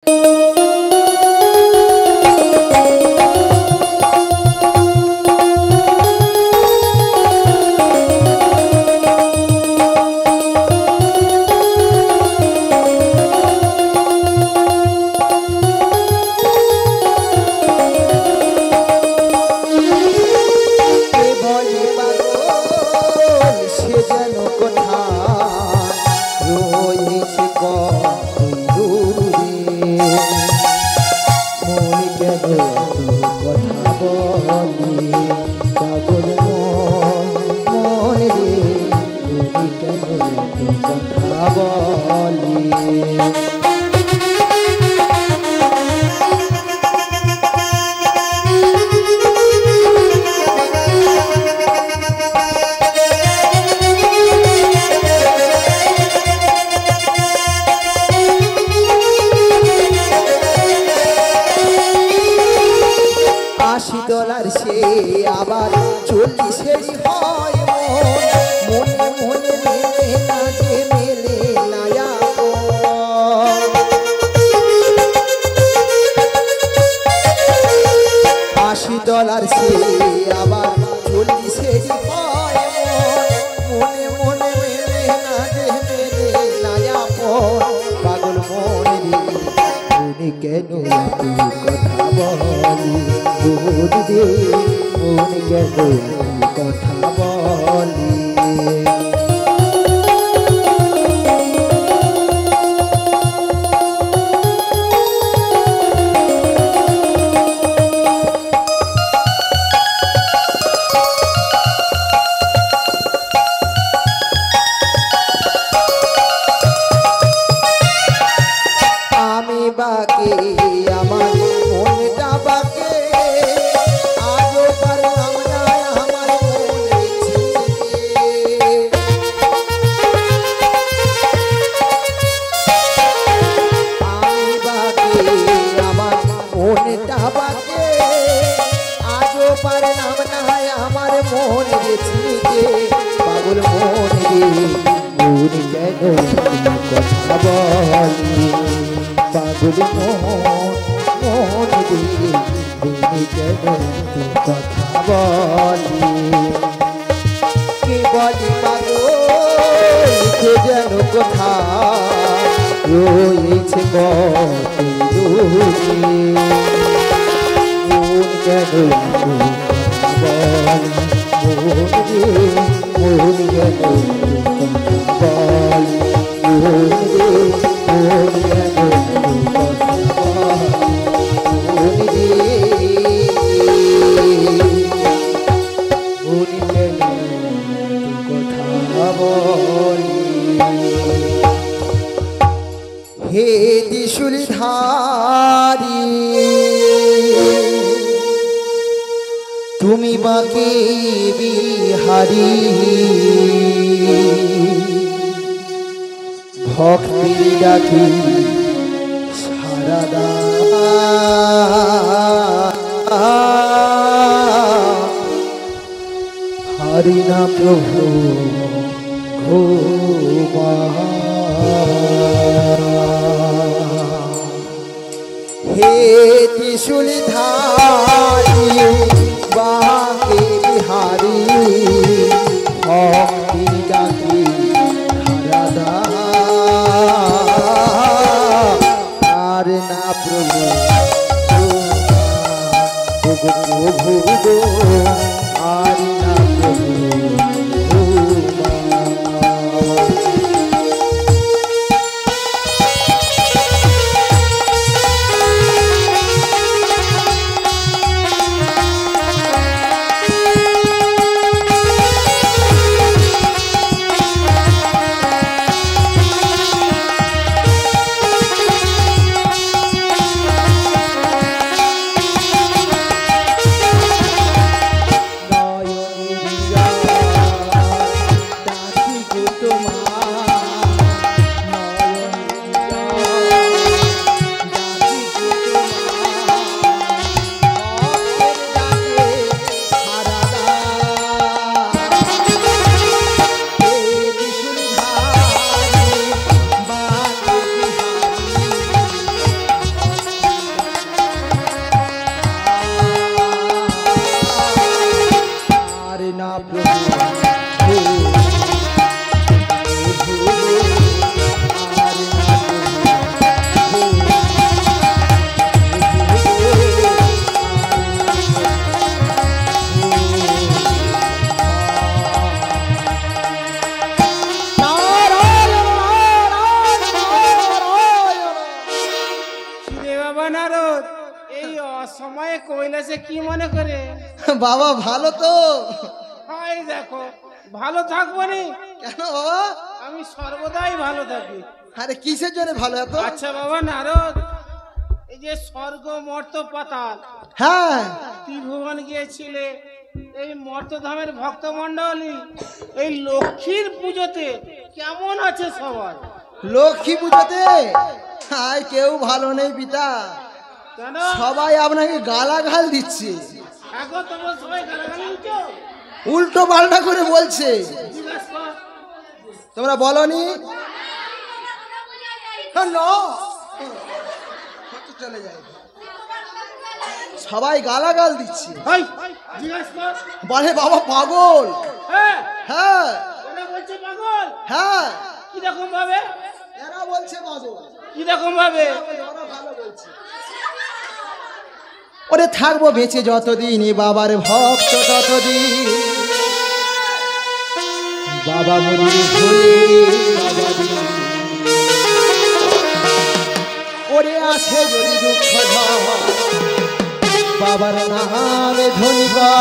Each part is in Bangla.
$80 সে আবার 40 হয় মনে মনে মেলে না যে মেলে না আপন পাগল মনে রে কেন কথা বলি বুঝবে মনে কেন কথা বলি পাগল মনে মনে কেন কথা বলি পাগল মনে কেন কথা বলি কে বলি পাগল যেন কথা রয়েছে মন কেন হে ত্রিশূলধারী তুমি বাঁকে বিহারী ভক্তি ডাকি সারদা হরি না প্রভু ঘোমা হে ত্রিশূলধারী বাঁকে বিহারী ভক্তি ডাকি সারদা আর না প্রভু প্রভু আর না প্রভু রে বাবা নারদ, এই অসময়ে কৈলাসে কি মনে করে? বাবা ভালো তো? হয় দেখো, ভালো থাকবো নি কেন বাবা? আমি সর্বদাই ভালো থাকি। আরে কিসের জন্য ভালো এত? আচ্ছা বাবা নারদ, এই যে স্বর্গ মর্ত পাতাল, হ্যাঁ ত্রিভুবন গিয়েছিলে, এই মর্তধামের ভক্তমণ্ডলী এই লক্ষ্মীর পুজোতে কেমন আছে সবার? লক্ষ্মী পুজোতে আয় কেউ ভালো নেই পিতা, কেন? সবাই আপনাকে গালাগাল দিচ্ছে, এখন তোমার সবাই গালাগালি দিচ্ছো? উল্টো পাল্টা করে বলছে। জিজ্ঞাসা কর। তোমরা বলনি? চলে যায়, সবাই গালাগাল দিচ্ছে। হাই, জিজ্ঞাসা কর। বলে বাবা পাগল। হ্যাঁ, হ্যাঁ ওরা বলছে পাগল। হ্যাঁ, কিরকম ভাবে? এরা বলছে পাগল। কিরকম ভাবে? ওরা ভালো বলছে। ওরে থাকবো বেঁচে যতদিন, বাবার ভক্ত ততদিন, বাবা মরি ভুলে বাবা। ওরে আসে যদি দুঃখ বাবার নামে ধনিবা,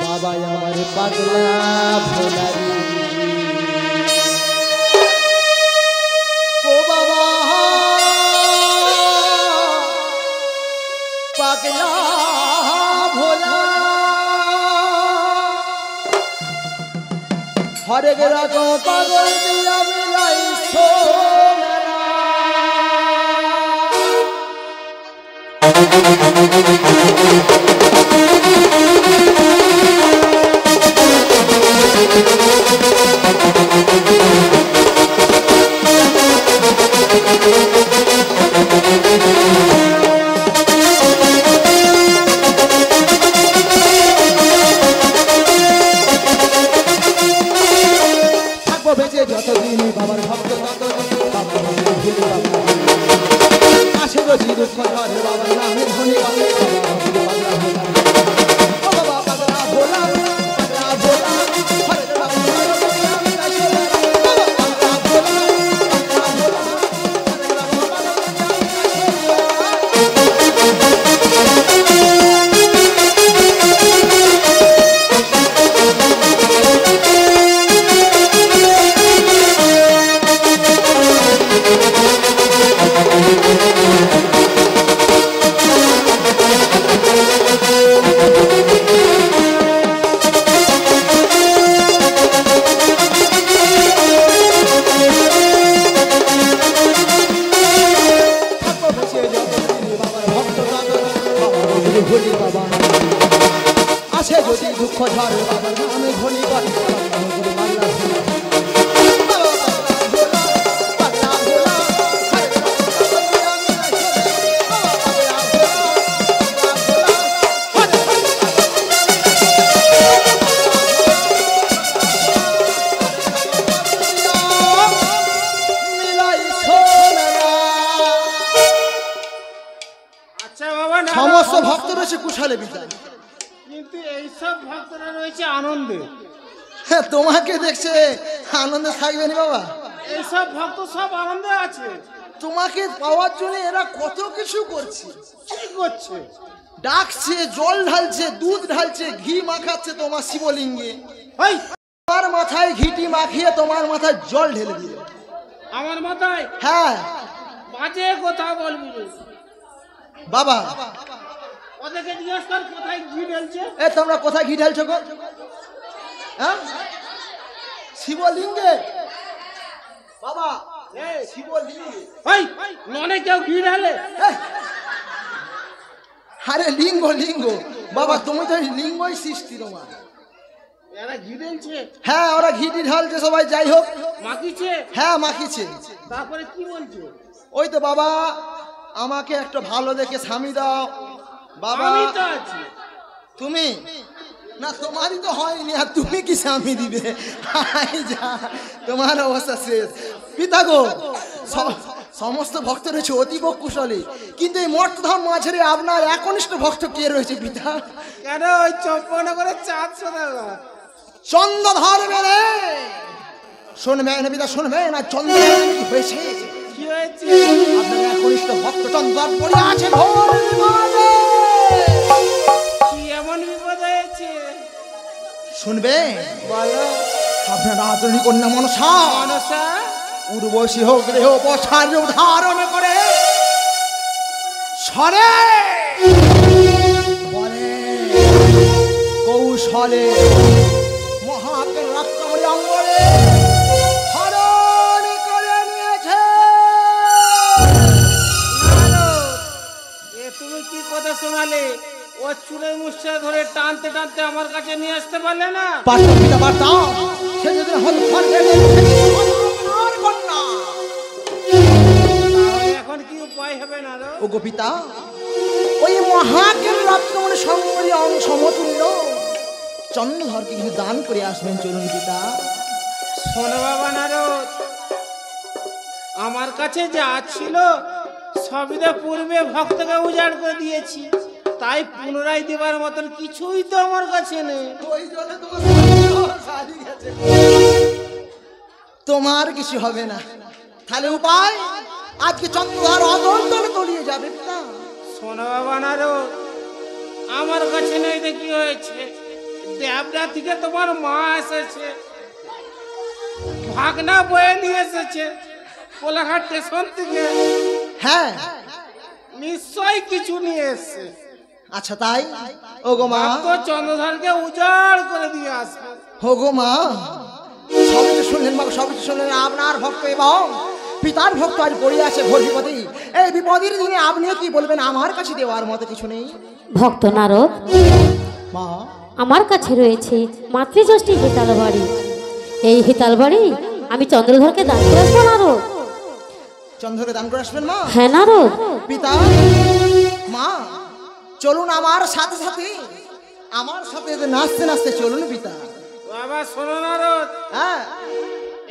বাবা আমার পাগলা ভোলারি। ও বাবা পাগলা ভোলা, হরে গেরা গো পাগল দিয়া মিলাই সোনারা। বেঁচে যতদিন বাবার ভক্ত ততদিন, বাবা আসে যদি দুঃখ ধরে বাবার নামে ধনী বাবা, বাবা পাগলা ভোলা, পাগলা ভোলা, হরে বাবা আসে যদি দুঃখ ঝড় বাবার নামে ধনী করে। আচ্ছা বাবা নারদ, সমস্ত ভক্ত রয়েছে কুশলে বিদায়, কিন্তু এইসব ভক্তরা রয়েছে আনন্দে। হ্যাঁ তোমাকে দেখছে আনন্দে থাকবে না বাবা। এইসব ভক্ত সব আনন্দে আছে। তোমাকে পাওয়ার জন্য এরা কত কিছু করছে। কি করছে? ডাকছে, জল ঢালছে, দুধ ঢালছে, ঘি মাখাচ্ছে তোমার শিবলিঙ্গে। হাই, তোমার মাথায় ঘিটি মাখিয়ে তোমার মাথায় জল ঢেলে দিল। আমার মাথায়? হ্যাঁ বাজে কথা বলবি বাবা। ওদেরকে জিজ্ঞেস কর কোথায় ঘি ঢেলছে। এ তোমরা কোথায় ঘি ঢালছো গো? হ্যাঁ শিবলিঙ্গে বাবা, শিবলিঙ্গে। হাই, ননে কেউ ঘি ঢালে? আরে লিঙ্গ লিঙ্গ বাবা, তুমি তো লিঙ্গই সৃষ্টি তোমার। এরা ঘি ঢেলছে? হ্যাঁ ওরা ঘিটি ঢালছে সবাই। যাই হোক, মাখিছে? হ্যাঁ মাখিছে। তারপরে কি বলছে? ওই তো বাবা আমাকে একটা ভালো দেখে স্বামী দাও। বাবা আমি তো আছি। তুমি না, তোমারই তো হয়নি, আর তুমি কি স্বামী দিবে? হাই যা, তোমার অবস্থা শেষ। পিতা গো, সমস্ত ভক্ত রয়েছে অতীব কুশলী, কিন্তু এই মর্তধাম মাঝেরে আপনার একনিষ্ঠ ভক্ত কে রয়েছে পিতা? কেন ওই চম্পনগরের চাঁদ সদাগর চন্দ্রধর মেলে শুনবে না পিতা, শুনবে না চন্দ্রধর কি হয়েছে? কি হয়েছে? আপনার একনিষ্ঠ ভক্ত চন্দ্রদাস পড়ে আছে ঘোর বিপদে। কি এমন বিপদ হয়েছে? শুনবে, বলো। আপনার আদরণী কন্যা মনসা মনসা উর্বশী হোক দেহ বসার রূপ ধারণ করে সরে বলে কৌশলে মহাকের রক্তমণি অঙ্গলে হরণ করে নিয়েছে। নারদ, এ তুমি কি কথা শোনালে? ও চুলের মুষ্টা ধরে টানতে টানতে আমার কাছে নিয়ে আসতে পারলে না? পারতাম পিতা পারতাম, সে যদি হত কন্যা। তাহলে এখন কি উপায় হবে নারদ? ও গো পিতা, ওই মহাকের রত্নমণি সম্পরি অংশ সমতুল্য চন্দ্রধরকে কিছু দান করে আসবেন, চলুন পিতা। শোনো বাবা নারদ, আমার কাছে যা ছিল সবই তো পূর্বে ভক্তকে উজাড় করে দিয়েছি, তাই পুনরায় দেবার মতন কিছুই তো আমার কাছে নেই। তোমার কিছু হবে না, তাহলে উপায় আজকে চন্দ্রধর অদন্তলে তলিয়ে যাবে পিতা। শোনো বাবা নারদ, আমার কাছে নেই তো কি হয়েছে? দেবরা থেকে তোমার মা এসেছে, ভাগনা বয়ে নিয়ে এসেছে কোলাঘাট স্টেশন থেকে, হ্যাঁ নিশ্চয় কিছু নিয়ে এসছে। আচ্ছা তাই, ও গো মা, তো চন্দ্রধরকে উজাড় করে দিয়ে আসবে। ও গো মা, সবই তো শুনলেন মা, সবই তো শুনলেন। আপনার ভক্ত এবং পিতার ভক্ত আজ পড়ে আছে ঘোর বিপদে। এই বিপদের দিনে আপনিও কি বলবেন? আমার কাছে দেওয়ার মতো কিছু নেই। ভক্ত নারদ, মা, আমার কাছে রয়েছে মাতৃষষ্ঠী হিতাল বাড়ি। এই হিতাল বাড়ি আমি চন্দ্রধরকে দান করে আসবো নারদ। চন্দ্রকে দান করে আসবেন মা? হ্যাঁ নারদ। পিতা, মা চলুন আমার সাথে সাথে, আমার সাথে নাচতে নাচতে চলুন পিতা। বাবা শোনো নারদ, হ্যাঁ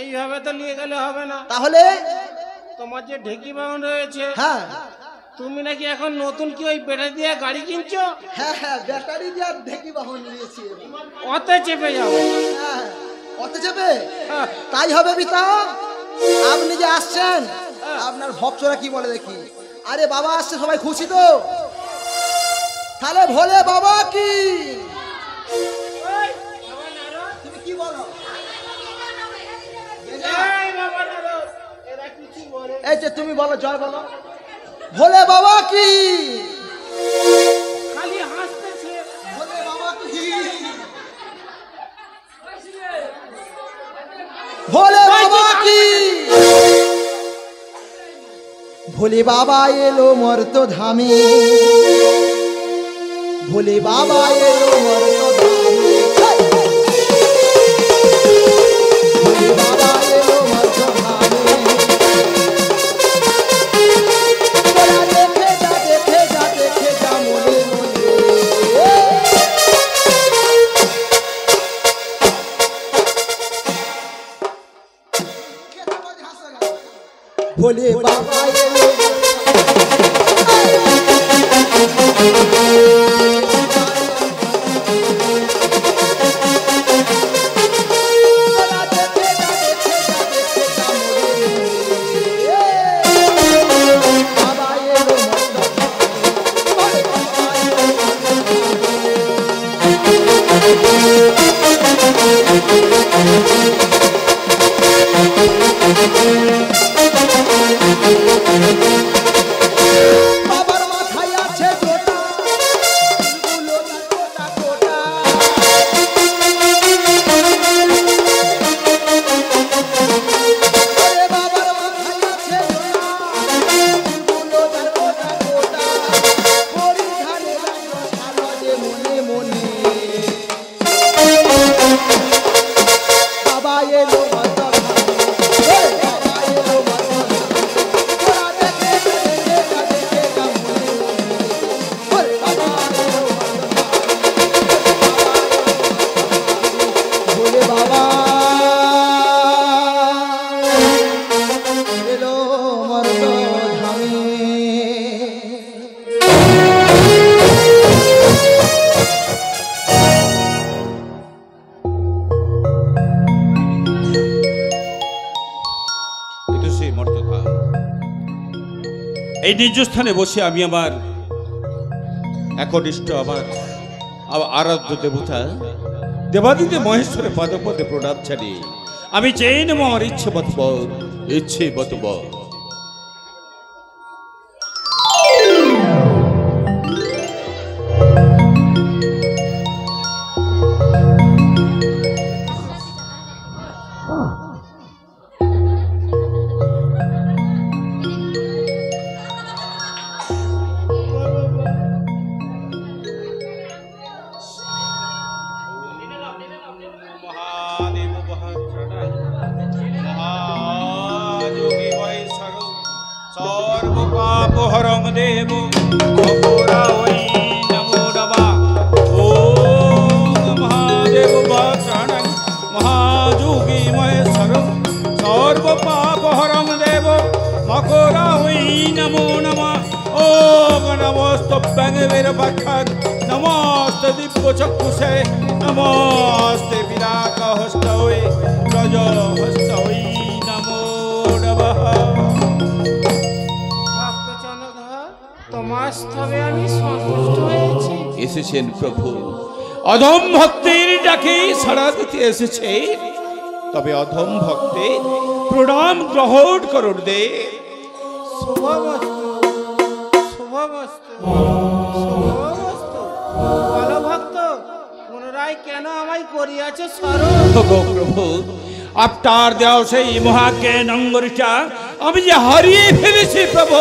এইভাবে তো নিয়ে গেলে হবে না। তাহলে? তোমার যে ঢেকি বাউন রয়েছে, হ্যাঁ তুমি নাকি এখন নতুন কি ওই বেটা দিয়ে গাড়ি কিনছো? হ্যাঁ হ্যাঁ, ব্যাটারি দিয়ে ঢেকি বাহন নিয়েছি। অতে চেপে যাও। হ্যাঁ, অতে যাবে? তাই হবে পিতা। আপনি যে আসছেন, আপনার ভক্তরা কি বলে দেখি? আরে বাবা আসছে, সবাই খুশি তো? তাহলে ভোলে বাবা কি? তুমি কি বলো? এই বাবা নারদ, এরা কিছু বলে না। এই যে তুমি বলো, জয় বলো। ভোলে বাবা কি? খালি হাসতেছে। ভোলে বাবা কি? ভোলে বাবা কি? ভোলে বাবা এলো মর্ত ধামে, ভোলে বাবা এলো মর্ত ধামে, ভোলে বাবা এলো মর্ত ধামে। তোরা দেখে যা, দেখে যা, দেখে যা মনে মনে। ভোলে বাবা এলো এই নিজ স্থানে বসে আমি আমার একনিষ্ঠ আমার আরাধ্য দেবতা দেবাদিতে মহেশ্বরের পদপদে প্রণাম জানিয়ে আমি চেয়ে নেব আমার ইচ্ছে বতবর হরং দেব মহাদেব ভক্ষণ মহাযোগী মহেশ্বর সর্বপাপ হরং দেব মকরা হই নমো নমঃ ওম নমস্তভ্যং বীরভক্ষণ নমস্তে দিব্য চক্ষুষে নমস্তে বিরাট হস্তয়ে ব্রজ হস্তয়ে নমো নমঃ। তোমার স্তবে আমি সন্তুষ্ট হয়েছি। এসেছেন প্রভু, অধম ভক্তের ডাকে সাড়া দিতে এসেছে, তবে অধম ভক্তের প্রণাম গ্রহণ করুন দে। শুভমস্তু শুভমস্তু শুভমস্তু। বলো ভক্ত, পুনরায় কেন আমায় করিয়াছে স্মরণ? প্রভু, আপনার দেওয়া সেই মহাজ্ঞান অঙ্গরিটা আমি যে হারিয়ে ফেলেছি প্রভু,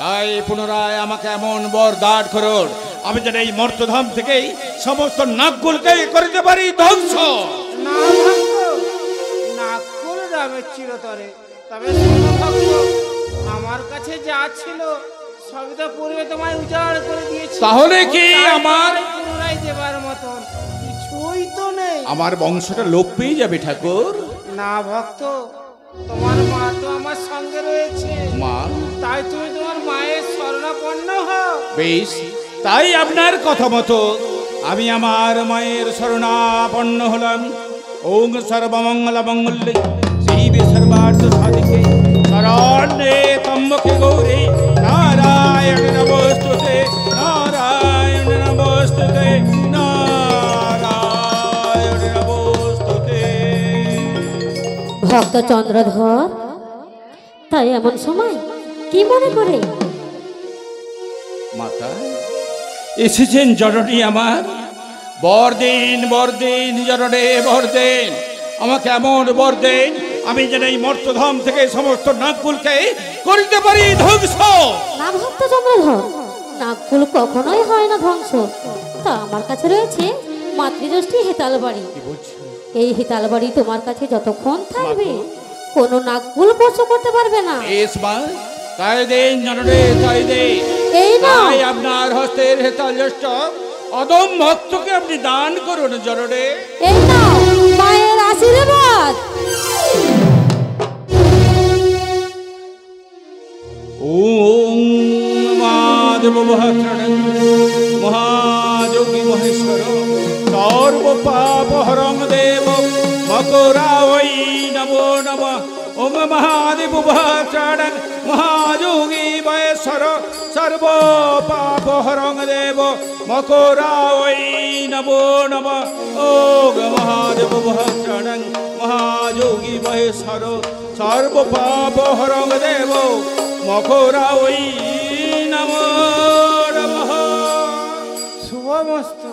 তাই পুনরায় আমাকে এমন বর দাঁড় করুন আমি যেন এই মর্তধাম থেকেই সমস্ত নাকগুলকে করিতে পারি ধ্বংস। না ভক্ত, নাগকুল রামের চিরতরে। তবে শোনো ভক্ত, আমার কাছে যা ছিল সবই তো পূর্বে তোমায় উজাড় করে দিয়েছি। তাহলে কি আমার পুনরায় দেবার মতন কিছুই তো নেই? আমার বংশটা লোপ পেয়ে যাবে ঠাকুর? না ভক্ত, তোমার মা তো আমার সঙ্গে রয়েছে। মা? তাই তুমি তোমার মায়ের শরণাপন্ন হও। বেশ, তাই আপনার কথা মতো আমি আমার মায়ের শরণাপন্ন হলাম। ওং সর্বমঙ্গল মঙ্গলে শিবে সর্বার্থ সাধিকে শরণ্যে ত্র্যম্বকে গৌরী নারায়ণ নমস্তুতে নারায়ণ নমস্তুতে নারায়ণ নমস্তুতে। ভক্ত চন্দ্রধর, তাই এমন সময় কি মনে করে? মাতা এসেছেন জননী আমার, বরদিন বরদিন জননী বরদিন, আমাকে এমন বরদিন আমি যেন এই মর্তধাম থেকে সমস্ত নাগকুলকে করিতে পারি ধ্বংস। না ভক্ত চন্দ্রধর, নাগকুল কখনোই হয় না ধ্বংস। তা আমার কাছে রয়েছে মাতৃযষ্টি হেতাল বাড়ি। এই হেতাল বাড়ি তোমার কাছে যতক্ষণ থাকবে কোনো নাগকুল স্পর্শ করতে পারবে না। বেশ মা, তাই দিন জননী, তাই দিন। এই নাও তাই আপনার হস্তের হেতাল জ্যেষ্ঠ অদম ভক্তকে আপনি দান করুন জননী। এই নাও মায়ের আশীর্বাদ। ওম মহাদেব ভক্ষণ মহাযোগী মহেশ্বর সর্বপাপ হরং দেব মকরা ওই নমো নমঃ। ওম মহাদেব ভক্ষণ মহাযোগী মহেশ্বর সর্বপাপ হরং দেব মকরা ওই নমো নমঃ। ওম মহাদেব ভক্ষণ মহাযোগী মহেশ্বর সর্বপাপ হরং দেব মকরা ওই নমো নমঃ। শুভমস্তু